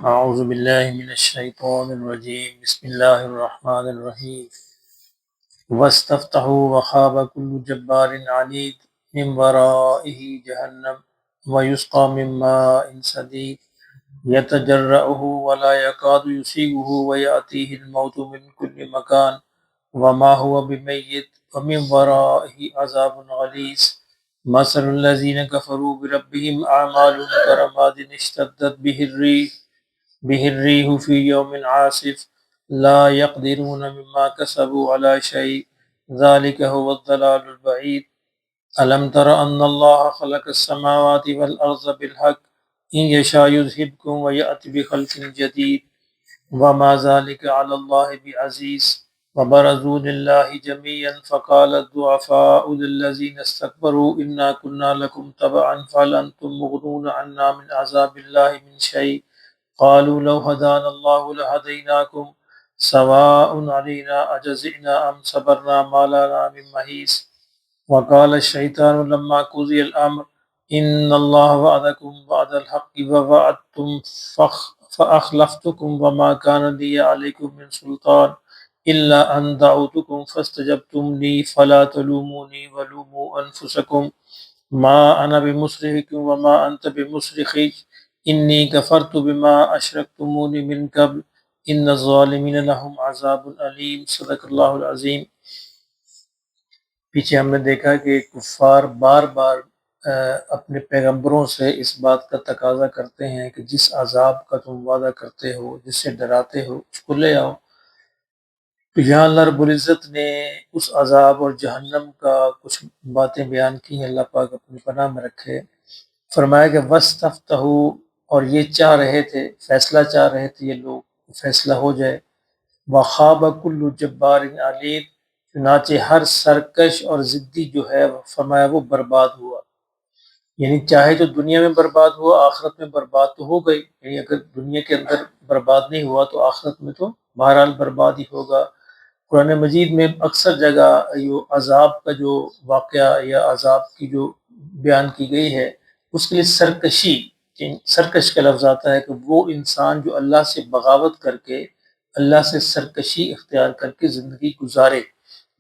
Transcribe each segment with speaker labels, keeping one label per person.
Speaker 1: اعوذ باللہ من الشیطان الرجیم بسم اللہ الرحمن الرحیم واستفتحوا وخاب كل جبار عنید من ورائه جہنم ويسقى من ماء صديد يتجرعه ولا يكاد يصيبه ويأتيه الموت من كل مكان وما هو بميت ومن ورائه عذاب غليظ مثل الذين كفروا بربهم أعمالهم كرماد اشتدت به الريح في يوم عاصف لا يقدرون مما كسبوا على شيء ذلك هو الضلال البعيد ألم تر أن الله خلق السماوات والأرض بالحق إن يشاء يذهبكم ويأتي بخلق جديد وما ذلك على الله بعزيز وبرزوا لله جميعا فقال الضعفاء للذين استكبروا إنا كنا لكم تبعا فهل أنتم مغنون عنا من عذاب الله من شيء قالوا لو هدانا الله لهديناكم سواء علينا أجزعنا أم صبرنا ما لنا من محيص وقال الشيطان لما قضي الأمر إن الله وعدكم وعد الحق ووعدتم فأخلفتكم وما كان لي عليكم من سلطان إلا أن دعوتكم فاستجبتم لي فلا تلوموني ولوموا أنفسكم ما أنا بمصرخكم وما أنت بمصرخي إني كفرت بما أشركتموني من قبل إن الظالمين لهم عذاب أليم صدق اللہ العظیم۔ پیچھے ہم نے دیکھا کہ کفار بار بار اپنے پیغمبروں سے اس بات کا تقاضا کرتے ہیں کہ جس عذاب کا تم وعدہ کرتے ہو، جس سے ڈراتے ہو، اس کو لے آؤ۔ تو یہاں اللہ رب العزت نے اس عذاب اور جہنم کا کچھ باتیں بیان کی ہیں، اللہ پاک اپنی پناہ میں رکھے۔ فرمایا کہ وَاسْتَفْتَحُوا، اور یہ چاہ رہے تھے، فیصلہ چاہ رہے تھے یہ لوگ، فیصلہ ہو جائے۔ وَخَابَ كُلُّ جَبَّارٍ عَنِيدٍ، چنانچہ ہر سرکش اور ضدی جو ہے فرمایا وہ برباد ہوا۔ یعنی چاہے تو دنیا میں برباد ہوا، آخرت میں برباد تو ہو گئی، یعنی اگر دنیا کے اندر برباد نہیں ہوا تو آخرت میں تو بہرحال برباد ہی ہوگا۔ قرآن مجید میں اکثر جگہ یہ عذاب کا جو واقعہ یا عذاب کی جو بیان کی گئی ہے، اس کے لیے سرکش کا لفظ آتا ہے کہ وہ انسان جو اللہ سے بغاوت کر کے، اللہ سے سرکشی اختیار کر کے زندگی گزارے،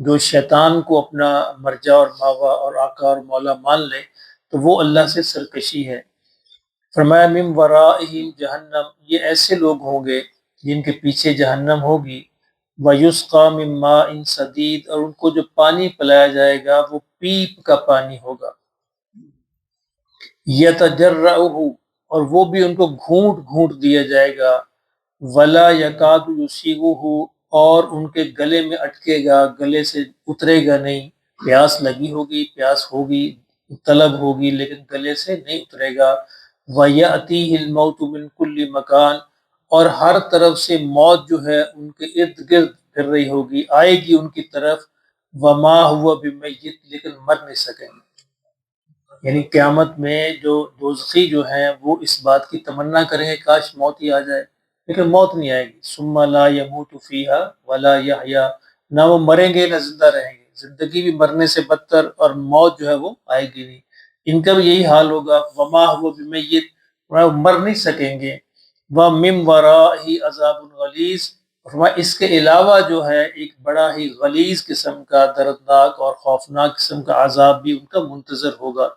Speaker 1: جو شیطان کو اپنا مرجع اور ماوا اور آقا اور مولا مان لے، تو وہ اللہ سے سرکشی ہے۔ فرمایا من ورائہم جہنم، یہ ایسے لوگ ہوں گے جن کے پیچھے جہنم ہوگی۔ وَيُسْقَى مِن مَّاءٍ صَدِيدٍ، اور ان کو جو پانی پلایا جائے گا وہ پیپ کا پانی ہوگا۔ يَتَجَرَّعُهُ، اور وہ بھی ان کو گھونٹ گھونٹ دیا جائے گا۔ وَلَا يَكَادُ يُسِيغُهُ، اور ان کے گلے میں اٹکے گا، گلے سے اترے گا نہیں۔ پیاس لگی ہوگی، پیاس ہوگی، طلب ہوگی، لیکن گلے سے نہیں اترے گا۔ وَيَأْتِيهِ الْمَوْتُ مِنْ كُلِّ مَكَانٍ، اور ہر طرف سے موت جو ہے ان کے ارد گرد پھر رہی ہوگی، آئے گی ان کی طرف۔ وَمَا هُوَ بِمَيِّتٍ، لیکن مر نہیں سکیں گے۔ یعنی قیامت میں جو دوزخی جو ہیں وہ اس بات کی تمنا کریں گے کاش موت ہی آ جائے، لیکن موت نہیں آئے گی۔ ثم لا يموت فیہا ولا یحیا، نہ وہ مریں گے نہ زندہ رہیں گے، زندگی بھی مرنے سے بدتر اور موت جو ہے وہ آئے گی نہیں، ان کا بھی یہی حال ہوگا۔ وما هو بمیت، وہ مر نہیں سکیں گے۔ ومن ورائہ عذاب غلیظ، فرمایا اس کے علاوہ جو ہے ایک بڑا ہی غلیظ قسم کا، دردناک اور خوفناک قسم کا عذاب بھی ان کا منتظر ہوگا،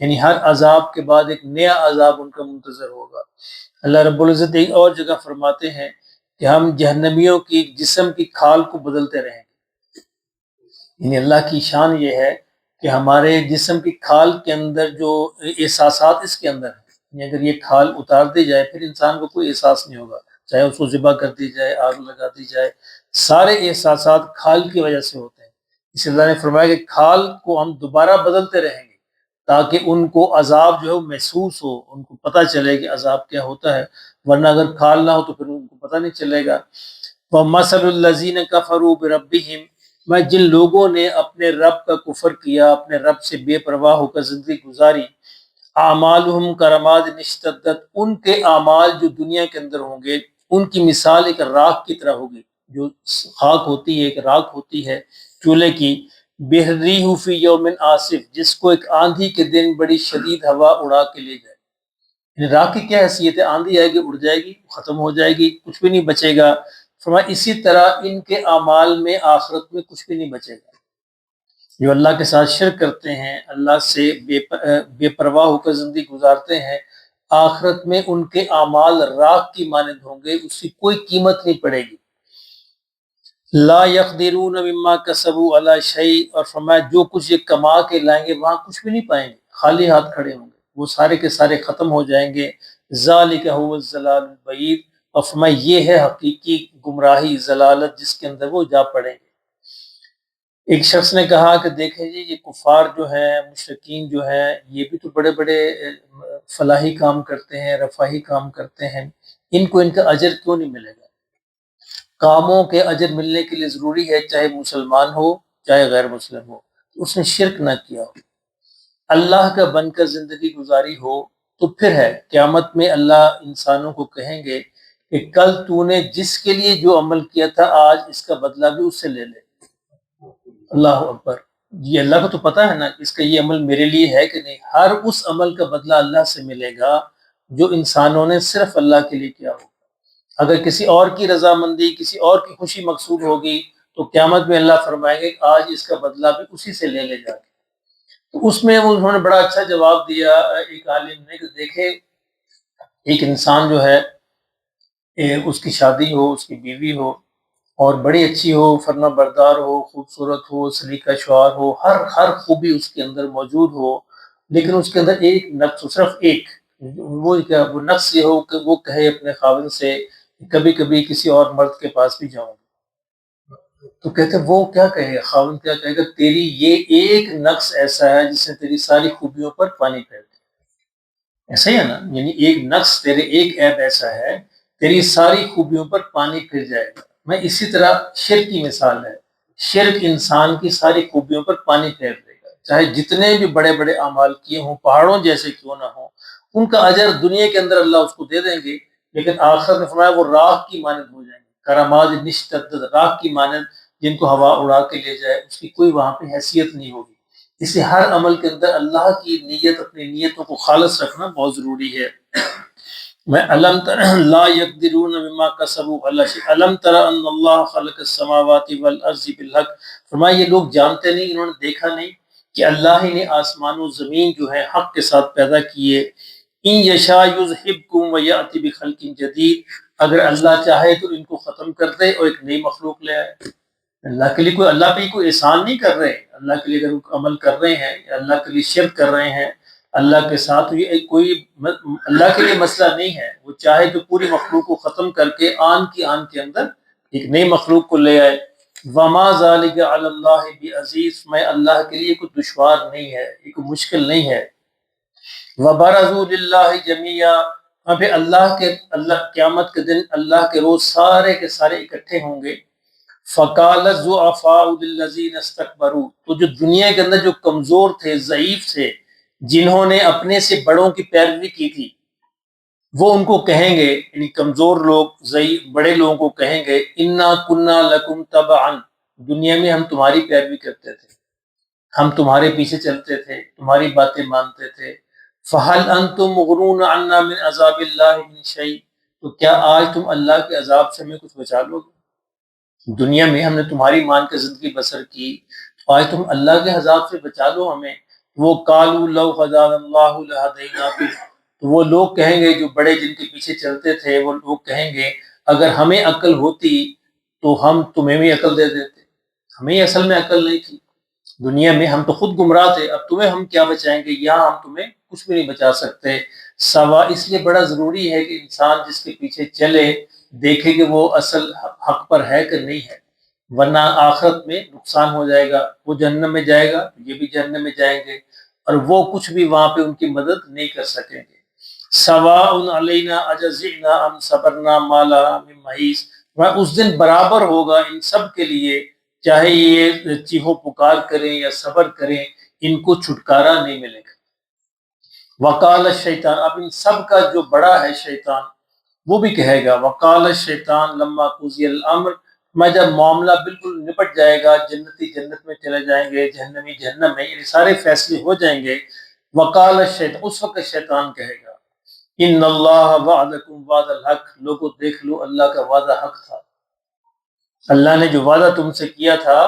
Speaker 1: یعنی ہر عذاب کے بعد ایک نیا عذاب ان کا منتظر ہوگا۔ اللہ رب العزت ایک اور جگہ فرماتے ہیں کہ ہم جہنمیوں کی جسم کی کھال کو بدلتے رہیں گے۔ یعنی اللہ کی شان یہ ہے کہ ہمارے جسم کی کھال کے اندر جو احساسات اس کے اندر ہیں، یعنی اگر یہ کھال اتار دی جائے پھر انسان کو کوئی احساس نہیں ہوگا، چاہے اس کو ذبح کر دی جائے، آگ لگا دی جائے، سارے احساسات کھال کی وجہ سے ہوتے ہیں۔ اس اللہ نے فرمایا کہ کھال کو ہم دوبارہ بدلتے رہیں گے تاکہ ان کو عذاب جو ہے وہ محسوس ہو، ان کو پتہ چلے کہ عذاب کیا ہوتا ہے، ورنہ اگر کھال نہ ہو تو پھر ان کو پتہ نہیں چلے گا۔ وَمَثَلُ الَّذِينَ كَفَرُوا بِرَبِّهِمْ، میں جن لوگوں نے اپنے رب کا کفر کیا، اپنے رب سے بے پرواہ ہو کر زندگی گزاری، اعمالہم کرماد اشتدت، ان کے اعمال جو دنیا کے اندر ہوں گے ان کی مثال ایک راکھ کی طرح ہوگی، جو خاک ہوتی ہے، ایک راکھ ہوتی ہے چولہے کی، بِالرِّیحِ فِی یومٍ عاصف، جس کو ایک آندھی کے دن بڑی شدید ہوا اڑا کے لے جائے۔ راہ کی کیا حیثیت ہے؟ آندھی آئے گی اڑ جائے گی، ختم ہو جائے گی، کچھ بھی نہیں بچے گا۔ فرمایا اسی طرح ان کے اعمال میں آخرت میں کچھ بھی نہیں بچے گا۔ جو اللہ کے ساتھ شرک کرتے ہیں، اللہ سے بے پرواہ ہو کر زندگی گزارتے ہیں، آخرت میں ان کے اعمال راکھ کی مانند ہوں گے، اس کی کوئی قیمت نہیں پڑے گی۔ لا یقدرون مما کسبوا علی شیء، اور فرمایا جو کچھ یہ کما کے لائیں گے وہاں کچھ بھی نہیں پائیں گے، خالی ہاتھ کھڑے ہوں گے، وہ سارے کے سارے ختم ہو جائیں گے۔ ذالک هو الضلال البعید، اور فرمایا یہ ہے حقیقی گمراہی، ضلالت جس کے اندر وہ جا پڑیں گے۔ ایک شخص نے کہا کہ دیکھیں جی یہ کفار جو ہیں، مشرکین جو ہیں، یہ بھی تو بڑے بڑے فلاحی کام کرتے ہیں، رفاہی کام کرتے ہیں، ان کو ان کا اجر کیوں نہیں ملے گا؟ کاموں کے اجر ملنے کے لیے ضروری ہے چاہے مسلمان ہو چاہے غیر مسلم ہو، اس نے شرک نہ کیا ہو، اللہ کا بن کر زندگی گزاری ہو، تو پھر ہے قیامت میں اللہ انسانوں کو کہیں گے کہ کل تو نے جس کے لیے جو عمل کیا تھا آج اس کا بدلہ بھی اس سے لے لے۔ اللہ اکبر! یہ اللہ کو تو پتہ ہے نا اس کا یہ عمل میرے لیے ہے کہ نہیں۔ ہر اس عمل کا بدلہ اللہ سے ملے گا جو انسانوں نے صرف اللہ کے لیے کیا ہو۔ اگر کسی اور کی رضامندی، کسی اور کی خوشی مقصود ہوگی تو قیامت میں اللہ فرمائیں گے کہ آج اس کا بدلہ بھی اسی سے لے جا کے۔ تو اس میں انہوں نے بڑا اچھا جواب دیا ایک عالم نے کہ دیکھے ایک انسان جو ہے، اس کی شادی ہو، اس کی بیوی ہو اور بڑی اچھی ہو، فرما بردار ہو، خوبصورت ہو، سلیقہ شعار ہو، ہر خوبی اس کے اندر موجود ہو، لیکن اس کے اندر ایک نقص، صرف ایک، وہ نقص یہ ہو کہ وہ کہے اپنے خاوند سے کبھی کبھی کسی اور مرد کے پاس بھی جاؤں۔ تو کہتے وہ کیا کہے گا، خاوند کیا کہے گا، تیری یہ ایک نقص ایسا ہے جس نے تیری ساری خوبیوں پر پانی پھیر دیا۔ ایسا ہی ہے نا، یعنی ایک نقص، تیرے ایک عیب ایسا ہے تیری ساری خوبیوں پر پانی پھر جائے گا۔ میں اسی طرح شرک کی مثال ہے، شرک انسان کی ساری خوبیوں پر پانی پھیر دے گا، چاہے جتنے بھی بڑے بڑے اعمال کیے ہوں، پہاڑوں جیسے کیوں نہ ہوں، ان کا اجر دنیا کے اندر اللہ اس کو دے دیں گے، لیکن آخر میں فرمایا وہ راکھ کی مانند ہو جائیں گے، کرامات نشتد، راکھ کی مانند جن کو ہوا اڑا کے لے جائے، اس کی کوئی وہاں پہ حیثیت نہیں ہوگی۔ اس لیے ہر عمل کے اندر اللہ کی نیت، اپنی نیتوں کو خالص رکھنا بہت ضروری ہے۔ میں علم تر لا یقدرون مما کسبوا علی شیء علم تر ان اللہ خلق السماوات والارض بالحق، فرمایا یہ لوگ جانتے نہیں، انہوں نے دیکھا نہیں کہ اللہ ہی نے آسمان و زمین جو ہے حق کے ساتھ پیدا کیے۔ ان یشاء یذہبکم ویأتی بخلق جدید، اگر اللہ چاہے تو ان کو ختم کر دے اور ایک نئی مخلوق لے آئے۔ اللہ کے لیے کوئی، اللہ پہ کوئی احسان نہیں کر رہے، اللہ کے لیے اگر وہ عمل کر رہے ہیں یا اللہ کے لیے شرک کر رہے ہیں اللہ کے ساتھ، یہ کوئی اللہ کے لیے مسئلہ نہیں ہے، وہ چاہے تو پوری مخلوق کو ختم کر کے آن کی آن کے اندر ایک نئی مخلوق کو لے آئے۔ وما ذلک علی اللہ بعزیز، میں اللہ کے لیے کوئی دشوار نہیں ہے، یہ کوئی مشکل نہیں ہے۔ وبرزوا للہ جمیعا، اب اللہ قیامت کے دن اللہ کے روز سارے کے سارے اکٹھے ہوں گے۔ فقال الضعفاء للذین استكبروا، تو جو دنیا کے اندر جو کمزور تھے، ضعیف تھے، جنہوں نے اپنے سے بڑوں کی پیروی کی تھی، وہ ان کو کہیں گے، یعنی کمزور لوگ ضعیف بڑے لوگوں کو کہیں گے، انا کنا لکم تبعا، دنیا میں ہم تمہاری پیروی کرتے تھے، ہم تمہارے پیچھے چلتے تھے، تمہاری باتیں مانتے تھے، فہل انتم مغنون عنا من عذاب اللہ من شیء، تو کیا آج تم اللہ کے عذاب سے ہمیں کچھ بچا لو گے؟ دنیا میں ہم نے تمہاری مان کے زندگی بسر کی، تو آج تم اللہ کے عذاب سے بچا لو ہمیں۔ وہ قالوا لو هدانا اللہ لہدیناکم، تو وہ لوگ کہیں گے جو بڑے جن کے پیچھے چلتے تھے، وہ لوگ کہیں گے اگر ہمیں عقل ہوتی تو ہم تمہیں بھی عقل دے دیتے، ہمیں اصل میں عقل نہیں تھی، دنیا میں ہم تو خود گمراہ تھے، اب تمہیں ہم کیا بچائیں گے، یہاں ہم تمہیں کچھ بھی نہیں بچا سکتے۔ سوا، اس لیے بڑا ضروری ہے کہ انسان جس کے پیچھے چلے دیکھے کہ وہ اصل حق پر ہے کہ نہیں ہے، ورنہ آخرت میں نقصان ہو جائے گا، وہ جہنم میں جائے گا، یہ بھی جہنم میں جائیں گے، اور وہ کچھ بھی وہاں پہ ان کی مدد نہیں کر سکیں گے۔ سواء علینا اجزعنا ام صبرنا ما لنا من محیص، اس دن برابر ہوگا ان سب کے لیے، چاہے یہ چیخو پکار کریں یا صبر کریں، ان کو چھٹکارا نہیں ملے گا۔ وقال الشیطان، اب ان سب کا جو بڑا ہے شیطان، وہ بھی کہے گا، وقال الشیطان لما قضی الامر، میں جب معاملہ بالکل نپٹ جائے گا، جنتی جنت میں چلے جائیں گے، جہنمی جہنم میں، یہ سارے فیصلے ہو جائیں گے، وقال الشیطان، اس وقت شیطان کہے گا ان اللہ وعدکم وعد الحق، لوگوں دیکھ لو اللہ کا وعدہ حق تھا، اللہ نے جو وعدہ تم سے کیا تھا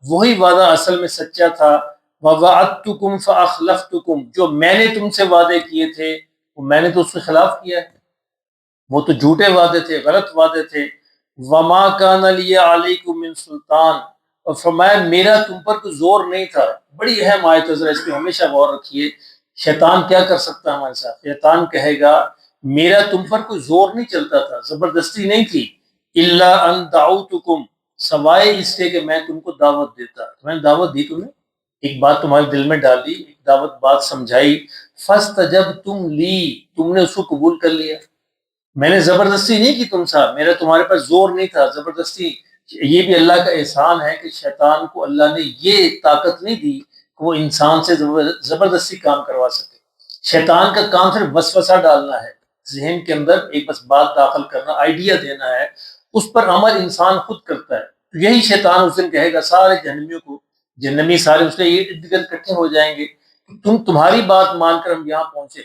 Speaker 1: وہی وعدہ اصل میں سچا تھا۔ وَوَعَدتُّكُمْ فَأَخْلَفْتُكُمْ، جو میں نے تم سے وعدے کیے تھے وہ میں نے تو اس کے خلاف کیا ہے، وہ تو جھوٹے وعدے تھے، غلط وعدے تھے۔ وَمَا كَانَ لِيَ عَلَيْكُمْ مِنْ سُلطان، اور فرمایا میرا تم پر کوئی زور نہیں تھا۔ بڑی اہم آیت ہے، ذرا اس پہ ہمیشہ غور رکھیے۔ شیطان کیا کر سکتا ہے ہمارے ساتھ؟ شیطان کہے گا میرا تم پر کوئی زور نہیں چلتا تھا، زبردستی نہیں تھی، الا ان دعوتکم، سوائے اس کے کہ میں تم کو دعوت دیتا، میں نے دعوت دی تمہیں، ایک بات تمہارے دل میں ڈالی، ایک دعوت بات سمجھائی، فاستجبتم لی، تم نے اس کو قبول کر لیا، میں نے زبردستی نہیں کی تم سے، میرا تمہارے پاس زور نہیں تھا، زبردستی۔ یہ بھی اللہ کا احسان ہے کہ شیطان کو اللہ نے یہ طاقت نہیں دی کہ وہ انسان سے زبردستی کام کروا سکے۔ شیطان کا کام صرف وسوسہ ڈالنا ہے، ذہن کے اندر ایک بس بات داخل کرنا، آئیڈیا دینا ہے، اس پر عمل انسان خود کرتا ہے۔ تو یہی شیطان اس دن کہے گا سارے جہنمیوں کو، جہنمی سارے اس لیے یہ ارد گرد اکٹھے ہو جائیں گے، تمہاری بات مان کر ہم یہاں پہنچے،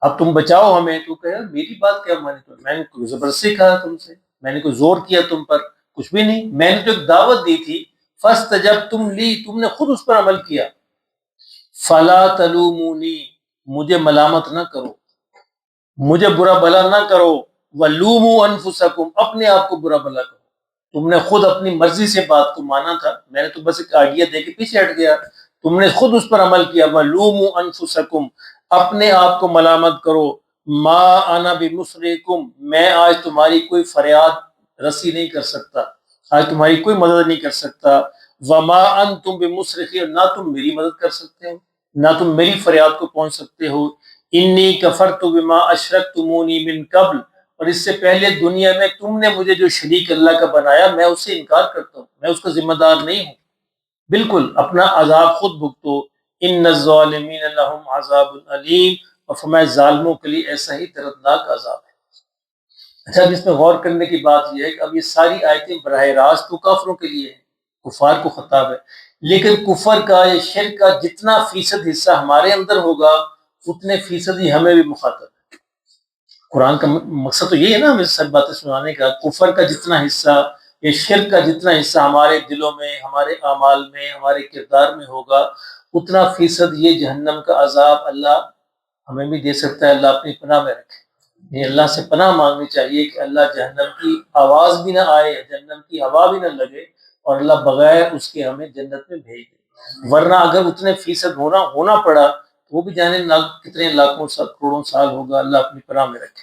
Speaker 1: اب تم بچاؤ ہمیں۔ تو کہے میری بات کیا مانی، تو میں نے کوئی زبردستی کہا تم سے، میں نے کوئی زور کیا تم پر، کچھ بھی نہیں، میں نے تو ایک دعوت دی تھی، فاستجبتم لی، تم نے خود اس پر عمل کیا، فلا تلومونی، مجھے ملامت نہ کرو، مجھے برا بھلا نہ کرو، ولوموا انفسکم، اپنے آپ کو برا بھلا کرو، تم نے خود اپنی مرضی سے بات کو مانا تھا، میں نے تو بس ایک آئیڈیا دے کے پیچھے ہٹ گیا، تم نے خود اس پر عمل کیا، ولوموا انفسکم، اپنے آپ کو ملامت کرو، ما انا بمصرخکم، میں آج تمہاری کوئی فریاد رسی نہیں کر سکتا، آج تمہاری کوئی مدد نہیں کر سکتا، وما انتم بمصرخی، نہ تم میری مدد کر سکتے ہو، نہ تم میری فریاد کو پہنچ سکتے ہو، انی کفرت بما اشرکتمونی من قبل، اور اس سے پہلے دنیا میں تم نے مجھے جو شریک اللہ کا بنایا میں اس سے انکار کرتا ہوں، میں اس کا ذمہ دار نہیں ہوں، بالکل اپنا عذاب خود بھگتو، ان الظالمین لہم عذاب علیم، اور فرمایا ظالموں کے لیے ایسا ہی دردناک عذاب ہے۔ اچھا اب اس میں غور کرنے کی بات یہ ہے کہ اب یہ ساری آیتیں براہ راست تو کافروں کے لیے ہیں، کفار کو خطاب ہے، لیکن کفر کا یا شرک کا جتنا فیصد حصہ ہمارے اندر ہوگا اتنے فیصد ہی ہمیں بھی مخاطب ہے۔ قرآن کا مقصد تو یہ ہے نا ہمیں سب باتیں سنانے کا، کفر کا جتنا حصہ یا شرک کا جتنا حصہ ہمارے دلوں میں، ہمارے اعمال میں، ہمارے کردار میں ہوگا، اتنا فیصد یہ جہنم کا عذاب اللہ ہمیں بھی دے سکتا ہے، اللہ اپنی پناہ میں رکھے۔ یہ اللہ سے پناہ مانگنی چاہیے کہ اللہ جہنم کی آواز بھی نہ آئے، جہنم کی ہوا بھی نہ لگے، اور اللہ بغیر اس کے ہمیں جنت میں بھیج دے، ورنہ اگر اتنے فیصد ہونا پڑا وہ بھی جانے کتنے لاکھوں کروڑوں سال ہوگا، اللہ اپنی پناہ میں رکھے۔